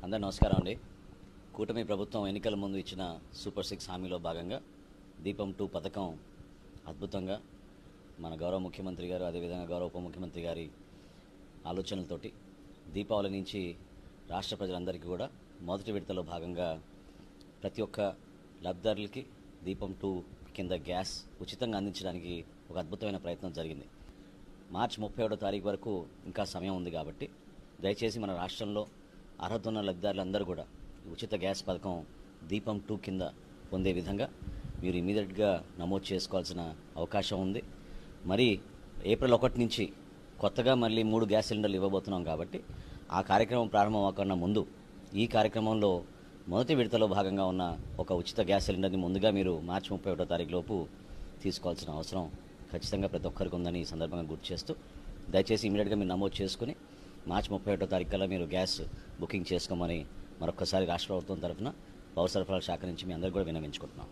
అందరూ నమస్కారం అండి. కూటమి ప్రభుత్వం ఎన్నికల ముందు ఇచ్చిన సూపర్ 6 హామీలో భాగంగా దీపం 2 పథకం అద్భుతంగా మన గౌరవ ముఖ్యమంత్రి గారు అదేవిధంగా గౌరవ ఉప ముఖ్యమంత్రి గారి ఆలోచనలతోటి దీపావళి నుంచి రాష్ట్ర ప్రజలందరికీ కూడా మొదటి విడతలో భాగంగా ప్రతి ఒక్క లబ్ధిదారులకి దీపం 2 కింద గ్యాస్ ఉచితంగా అందించడానికి ఒక అద్భుతమైన ప్రయత్నం జరిగింది. మార్చి 31వ తారీఖు వరకు ఇంకా సమయం ఉంది కాబట్టి దయచేసి మన రాష్ట్రంలో అర్హత ఉన్న లబ్ధిదారులందరూ కూడా ఉచిత గ్యాస్ పథకం దీపం 2 కింద పొందే విధంగా మీరు ఇమీడియట్గా నమోదు చేసుకోవాల్సిన అవకాశం ఉంది. మరి ఏప్రిల్ 1 నుంచి కొత్తగా మళ్ళీ 3 గ్యాస్ సిలిండర్లు ఇవ్వబోతున్నాం కాబట్టి ఆ కార్యక్రమం ప్రారంభం అవ్వకుండా ముందు ఈ కార్యక్రమంలో మొదటి విడతలో భాగంగా ఉన్న ఒక ఉచిత గ్యాస్ సిలిండర్ని ముందుగా మీరు మార్చి 31వ తారీఖు లోపు తీసుకోవాల్సిన అవసరం ఖచ్చితంగా ప్రతి ఒక్కరికి ఉందని ఈ సందర్భంగా గుర్తు చేస్తూ దయచేసి ఇమీడియట్గా మీరు నమోదు చేసుకుని మార్చి 31వ తారీఖు కల్లా మీరు గ్యాస్ బుకింగ్ చేసుకోమని మరొకసారి రాష్ట్ర ప్రభుత్వం తరఫున పౌర సరఫరాల శాఖ నుంచి మీ అందరికీ కూడా విన్నవించుకుంటున్నాం.